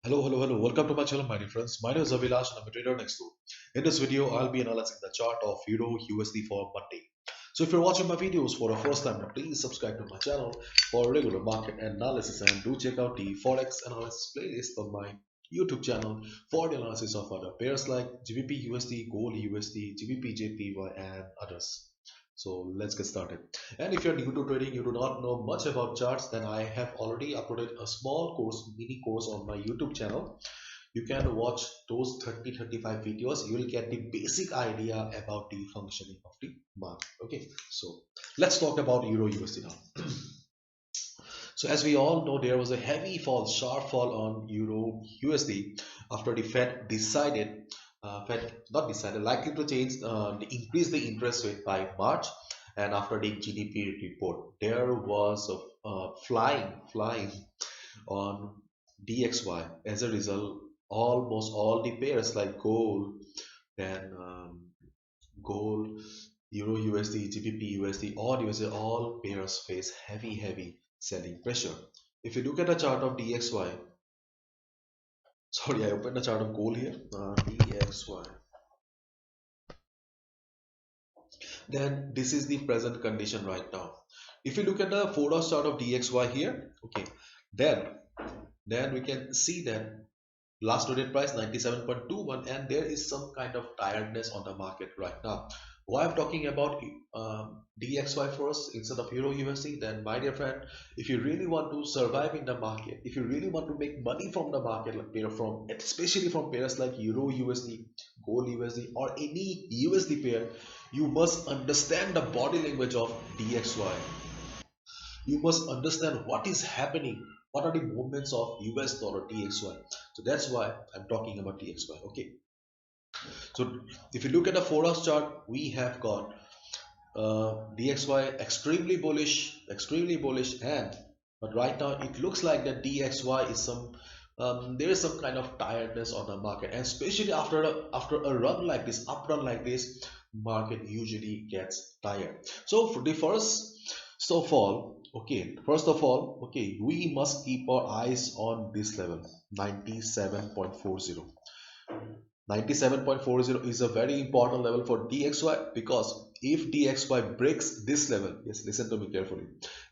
Hello. Welcome to my channel, my dear friends. My name is Avilash and I'm a trader next door. In this video, I'll be analyzing the chart of Euro USD for Monday. So if you're watching my videos for the first time, please subscribe to my channel for regular market analysis and do check out the Forex analysis playlist on my YouTube channel for the analysis of other pairs like GBP USD, Gold USD, GBP JPY and others. So let's get started. And if you're new to trading, you do not know much about charts, then I have already uploaded a small course, mini course on my YouTube channel. You can watch those 30-35 videos. You will get the basic idea about the functioning of the market. Okay, so let's talk about Euro USD now. So as we all know, there was a heavy fall, sharp fall on Euro USD after the Fed decided, Fed not decided, likely to change, increase the interest rate by March, and after the GDP report, there was a flying on DXY. As a result, almost all the pairs like gold and gold, Euro USD, GBP USD, all USD, all pairs face heavy selling pressure. If you look at the chart of DXY, sorry, I opened the chart of gold here, DXY, then this is the present condition right now. If you look at the 4-hour chart of DXY here, okay, then we can see that last traded price 97.21, and there is some kind of tiredness on the market right now. Why I'm talking about DXY first instead of Euro USD, then my dear friend, if you really want to survive in the market, if you really want to make money from the market, like pair from, especially from pairs like Euro USD, Gold USD, or any USD pair, you must understand the body language of DXY. You must understand what is happening, what are the movements of US dollar DXY. So that's why I'm talking about DXY. Okay, so if you look at the 4-hour chart, we have got DXY extremely bullish, and but right now it looks like that DXY is there is some kind of tiredness on the market, and especially after a run like this, up run like this, market usually gets tired. So for the first of all, okay, we must keep our eyes on this level, 97.40. 97.40 is a very important level for DXY, because if DXY breaks this level, yes, listen to me carefully.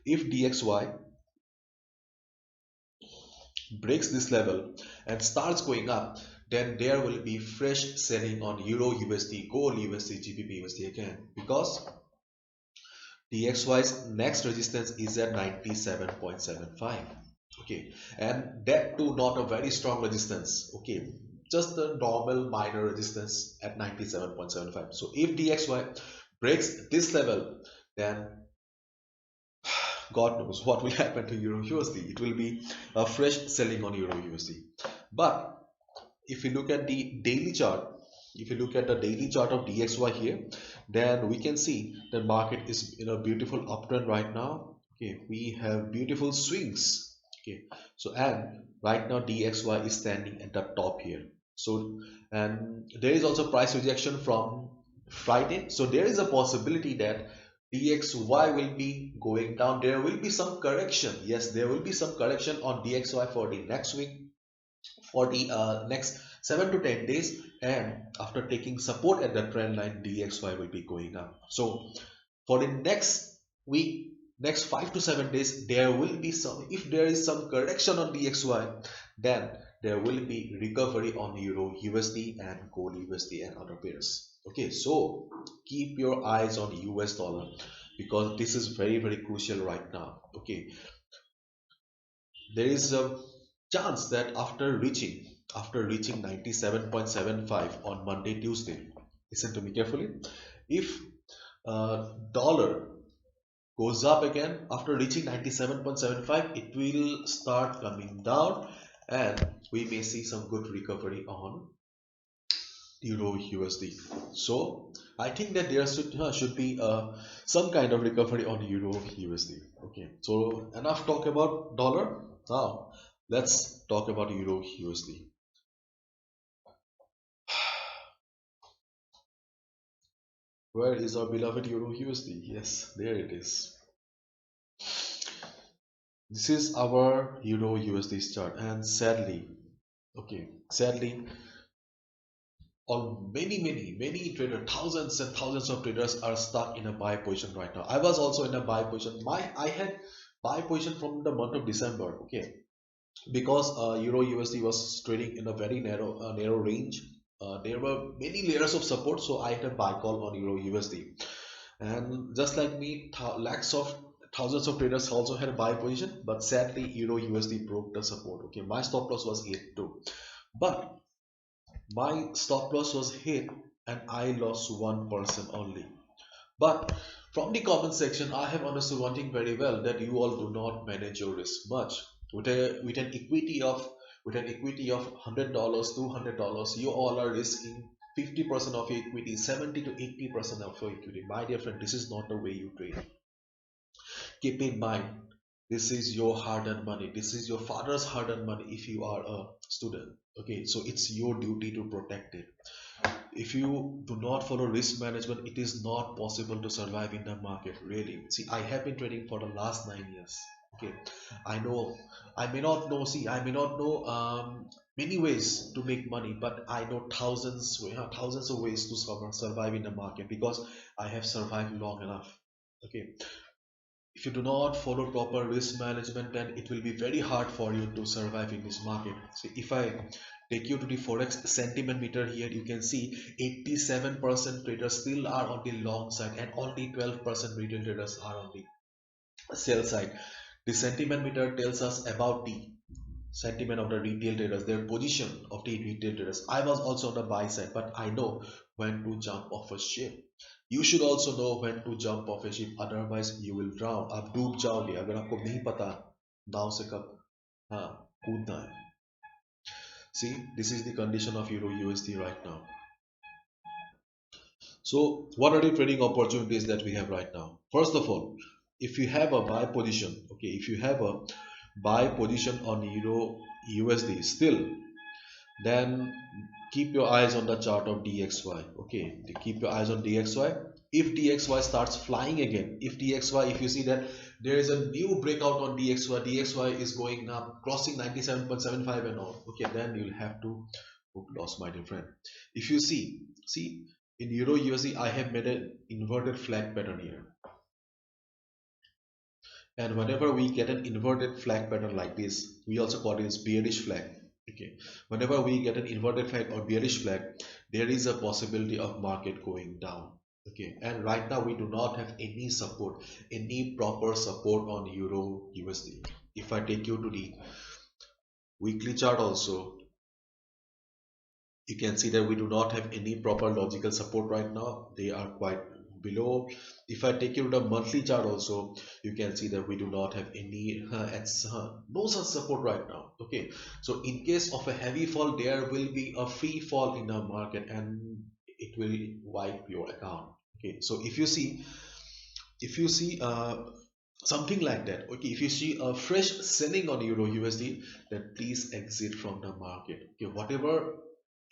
If DXY breaks this level and starts going up, then there will be fresh selling on Euro USD, Gold USD, GBP USD again, because DXY's next resistance is at 97.75. Okay, and that too not a very strong resistance. Okay, just a normal minor resistance at 97.75. So if DXY breaks this level, then God knows what will happen to Euro USD. It will be a fresh selling on Euro USD. But if you look at the daily chart, if you look at the daily chart of DXY here, then we can see the market is in a beautiful uptrend right now. Okay, we have beautiful swings. Okay, so and right now DXY is standing at the top here. So and there is also price rejection from Friday. So there is a possibility that DXY will be going down. There will be some correction. Yes, there will be some correction on DXY for the next week, for the next 7 to 10 days, and after taking support at the trend line, DXY will be going up. So for the next week, next 5 to 7 days, there will be some, if there is some correction on DXY, then there will be recovery on Euro USD and Gold USD and other pairs. Okay, so keep your eyes on US dollar, because this is very crucial right now. Okay, there is a chance that after reaching 97.75 on Monday, Tuesday, listen to me carefully, if dollar goes up again after reaching 97.75, it will start coming down, and we may see some good recovery on Euro USD. So I think that there should be some kind of recovery on Euro USD. Okay, so enough talk about dollar. Now let's talk about Euro USD. Where is our beloved Euro USD? Yes, there it is. This is our Euro USD chart, and sadly, Okay, sadly, all many traders, thousands and thousands of traders are stuck in a buy position right now. I was also in a buy position. I had buy position from the month of December. Okay, because Euro USD was trading in a very narrow range. There were many layers of support, so I had a buy call on Euro USD. And just like me, lakhs of thousands of traders also had a buy position, but sadly Euro USD broke the support. Okay, my stop loss was hit too, but my stop loss was hit and I lost 1% only. But from the comment section, I have understood one thing very well, that you all do not manage your risk much. With an equity of $100, $200, you all are risking 50% of your equity, 70 to 80% of your equity. My dear friend, this is not the way you trade. Keep in mind, this is your hard-earned money. This is your father's hard-earned money if you are a student. Okay, so it's your duty to protect it. If you do not follow risk management, it is not possible to survive in the market, really. See, I have been trading for the last 9 years. Okay, I know, I may not know many ways to make money, but I know thousands of ways to survive in the market, because I have survived long enough. Okay, if you do not follow proper risk management, then it will be very hard for you to survive in this market. So if I take you to the Forex sentiment meter here, you can see 87% traders still are on the long side and only 12% retail traders are on the sell side. The sentiment meter tells us about the sentiment of the retail traders, their position of the retail traders. I was also on the buy side, but I know when to jump off a ship. You should also know when to jump off a ship, otherwise you will drown. आप डूब जाओगे अगर आपको नहीं पता नाव से कब हाँ कूदना है. See, this is the condition of Euro USD right now. So what are the trading opportunities that we have right now? First of all, if you have a buy position, okay, if you have a buy position on Euro USD still, then keep your eyes on the chart of DXY. Okay, keep your eyes on DXY. If DXY starts flying again, if you see that there is a new breakout on DXY is going up, crossing 97.75 and all, okay, then you'll have to book loss, my dear friend. If you see in Euro USD, I have made an inverted flag pattern here, and whenever we get an inverted flag pattern like this, we also call it as bearish flag. Okay, whenever we get an inverted flag or bearish flag, there is a possibility of market going down. Okay, and right now we do not have any support, any proper support on Euro USD. If I take you to the weekly chart also, you can see that we do not have any proper logical support right now. They are quite below. If I take you to the monthly chart also, you can see that we do not have any no such support right now. Okay, so in case of a heavy fall, there will be a free fall in the market and it will wipe your account. Okay, so if you see something like that, okay, if you see a fresh selling on Euro USD, then please exit from the market. Okay, whatever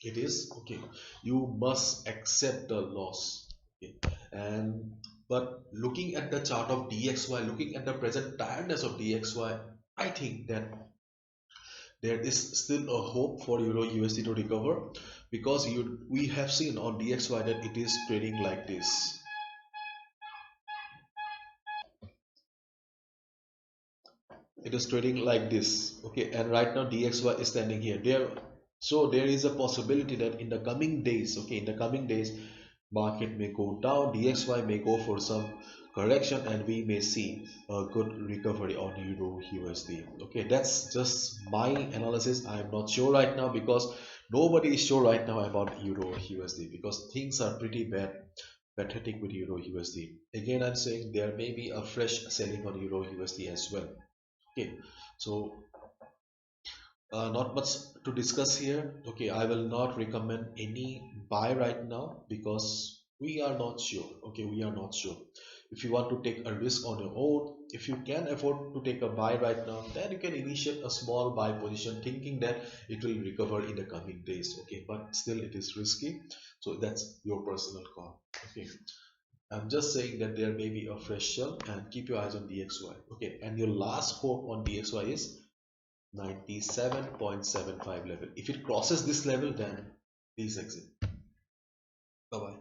it is, okay, you must accept the loss. Okay, and but looking at the chart of DXY, looking at the present tiredness of DXY, I think that there is still a hope for Euro USD to recover, because we have seen on DXY that it is trading like this. It is trading like this, okay, and right now DXY is standing here there. So there is a possibility that in the coming days, okay, in the coming days, market may go down, DXY may go for some correction, and we may see a good recovery on Euro USD. Okay, that's just my analysis. I am not sure right now, because nobody is sure right now about Euro USD, because things are pretty pathetic with Euro USD. Again, I'm saying there may be a fresh selling on Euro USD as well. Okay, so not much to discuss here. Okay, I will not recommend any buy right now, because we are not sure. Okay, we are not sure. If you want to take a risk on your own, if you can afford to take a buy right now, then you can initiate a small buy position, thinking that it will recover in the coming days. Okay, but still it is risky. So that's your personal call. Okay, I'm just saying that there may be a fresh sell, and keep your eyes on DXY. Okay, and your last hope on DXY is 97.75 level. If it crosses this level, then please exit. Bye bye.